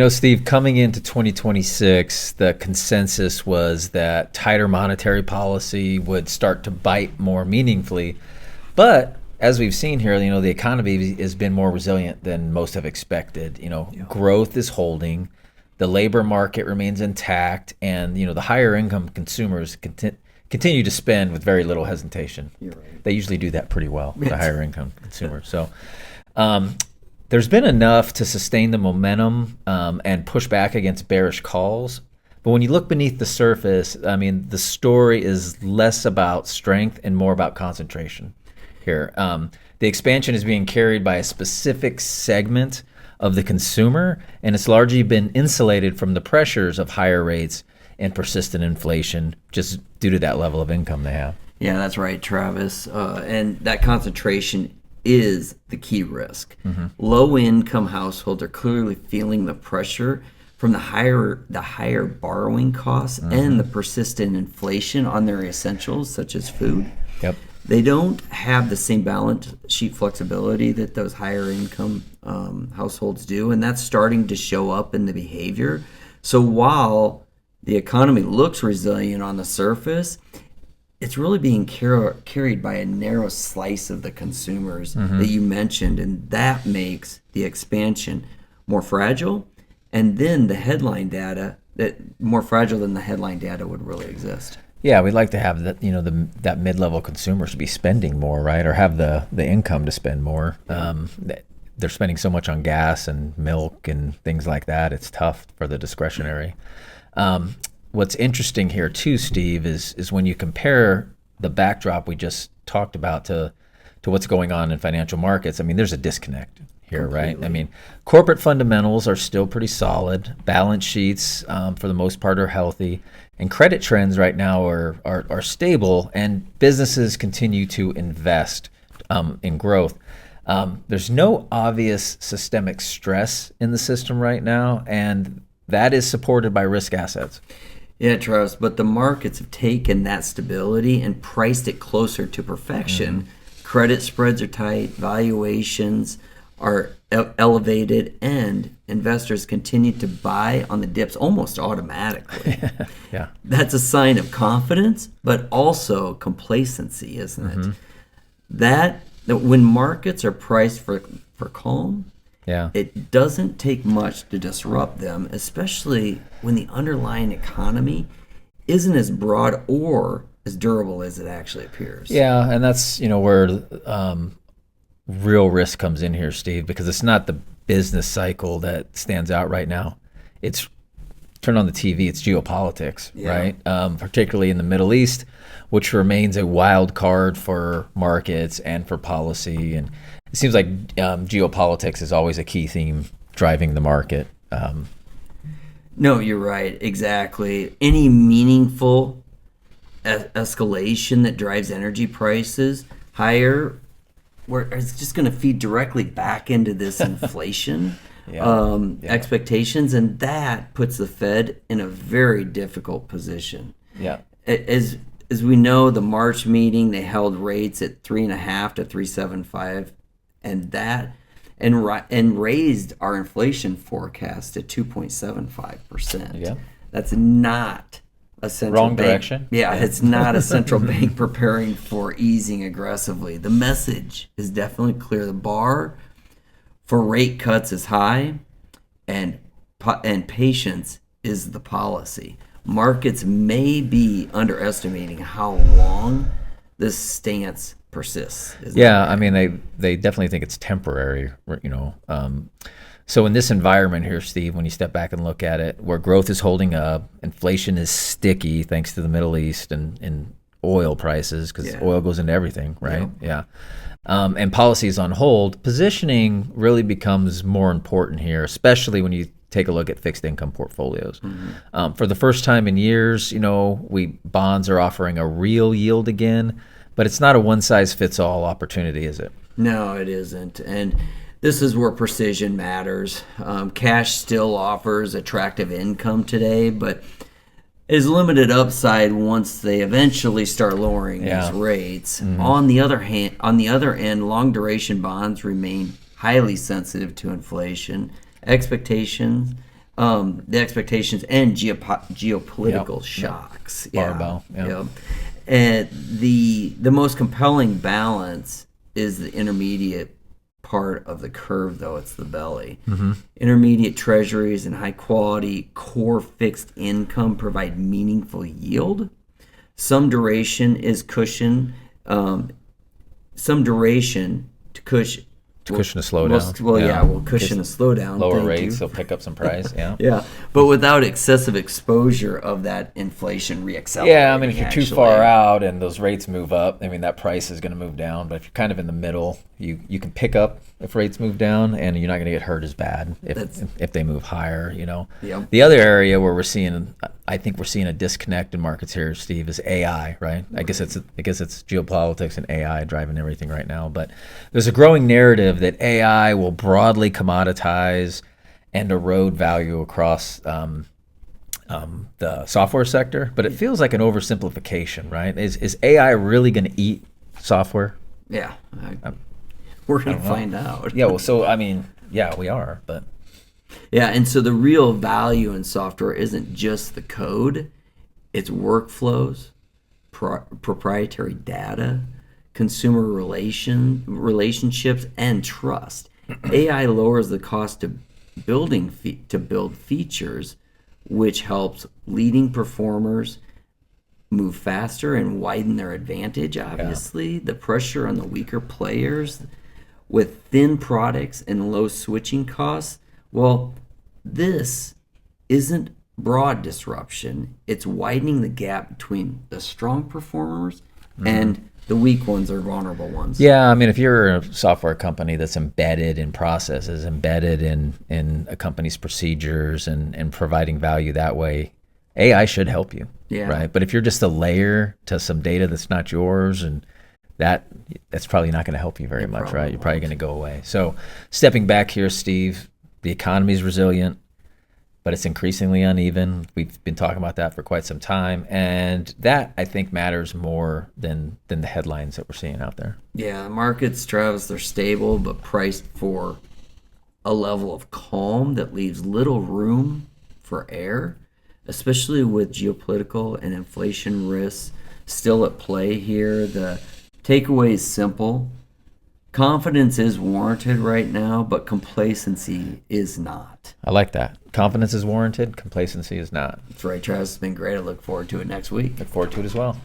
Steve, coming into 2026, the consensus was that tighter monetary policy would start to bite more meaningfully. But as we've seen here, the economy has been more resilient than most have expected. Growth is holding, the labor market remains intact, and the higher income consumers continue to spend with very little hesitation. You're right. They usually do that pretty well, the higher income consumers. So there's been enough to sustain the momentum and push back against bearish calls. But when you look beneath the surface, the story is less about strength and more about concentration here. The expansion is being carried by a specific segment of the consumer, and it's largely been insulated from the pressures of higher rates and persistent inflation just due to that level of income they have. Yeah, that's right, Travis. And that concentration is the key risk. Mm-hmm. Low-income households are clearly feeling the pressure from the higher borrowing costs and the persistent inflation on their essentials such as food. Yep. They don't have the same balance sheet flexibility that those higher income households do, and that's starting to show up in the behavior. So while the economy looks resilient on the surface, it's really being carried by a narrow slice of the consumers that you mentioned, and that makes the expansion more fragile. And then the headline data, that more fragile than the headline data would really exist. Yeah, we'd like to have that, that mid-level consumers to be spending more, right, or have the income to spend more. They're spending so much on gas and milk and things like that. It's tough for the discretionary. What's interesting here too, Steve, is when you compare the backdrop we just talked about to what's going on in financial markets. There's a disconnect here, Completely. right? Corporate fundamentals are still pretty solid. Balance sheets, for the most part, are healthy, and credit trends right now are stable. And businesses continue to invest in growth. There's no obvious systemic stress in the system right now, and that is supported by risk assets. Yeah, Travis, but the markets have taken that stability and priced it closer to perfection. Credit spreads are tight, valuations are elevated, and investors continue to buy on the dips almost automatically. Yeah. That's a sign of confidence, but also complacency, isn't it? That when markets are priced for calm, it doesn't take much to disrupt them, especially when the underlying economy isn't as broad or as durable as it actually appears. Yeah, and that's where real risk comes in here, Steve, because it's not the business cycle that stands out right now. It's turn on the TV, it's geopolitics, right? Particularly in the Middle East, which remains a wild card for markets and for policy. And it seems like geopolitics is always a key theme driving the market. No, you're right. Exactly. Any meaningful escalation that drives energy prices higher, where it's just going to feed directly back into this inflation expectations, and that puts the Fed in a very difficult position. Yeah. As we know, the March meeting, they held rates at 3.5 to 3.75, and raised our inflation forecast to 2.75%. Yeah. That's not a central Wrong bank. direction. Yeah, it's not a central bank preparing for easing aggressively. The message is definitely clear. The bar for rate cuts is high, and patience is the policy. Markets may be underestimating how long this stance persists. They definitely think it's temporary, So in this environment here, Steve, when you step back and look at it, where growth is holding up, inflation is sticky thanks to the Middle East and oil prices, because oil goes into everything, right? Yeah. And policy is on hold, positioning really becomes more important here, especially when you take a look at fixed income portfolios. For the first time in years, bonds are offering a real yield again, but it's not a one-size-fits-all opportunity, is it? No, it isn't. And this is where precision matters. Cash still offers attractive income today, but is limited upside once they eventually start lowering these rates. On the other end, long duration bonds remain highly sensitive to inflation expectations, the expectations and geopolitical Yep. shocks. Barbell. Yeah. Yep. And the most compelling balance is the intermediate part of the curve, though. It's the belly. Intermediate treasuries and high quality core fixed income provide meaningful yield. Some duration is cushion. Some duration to cushion. To cushion a slowdown. Will cushion a slowdown. Lower Thank rates, you. they'll pick up some price. Yeah. Yeah, but without excessive exposure of that inflation reaccelerating. Yeah, I mean, if you're too actually. far out and those rates move up, I mean, that price is going to move down. But if you're kind of in the middle, you can pick up if rates move down, and you're not going to get hurt as bad if they move higher. Yep. The other area where I think we're seeing a disconnect in markets here, Steve, is AI. Right? I guess it's geopolitics and AI driving everything right now. But there's a growing narrative that AI will broadly commoditize and erode value across the software sector, but it feels like an oversimplification, right? Is AI really going to eat software? Yeah, we're going to find out. Yeah, well, so I mean, yeah, we are, but yeah, and so the real value in software isn't just the code; it's workflows, proprietary data, consumer relationships, and trust. AI lowers the cost to build features, which helps leading performers move faster and widen their advantage. Obviously, the pressure on the weaker players with thin products and low switching costs. Well, this isn't broad disruption. It's widening the gap between the strong performers and the weak ones or vulnerable ones. Yeah, I mean, if you're a software company that's embedded in processes, embedded in a company's procedures and providing value that way, AI should help you, right? But if you're just a layer to some data that's not yours, and that's probably not going to help you very much, right? You're probably going to go away. So stepping back here, Steve, the economy is resilient, but it's increasingly uneven. We've been talking about that for quite some time, and that, I think, matters more than the headlines that we're seeing out there. Yeah, markets, Travis, they're stable, but priced for a level of calm that leaves little room for error, especially with geopolitical and inflation risks still at play here. The takeaway is simple. Confidence is warranted right now, but complacency is not. I like that. Confidence is warranted. Complacency is not. That's right, Travis. It's been great. I look forward to it next week. Look forward to it as well.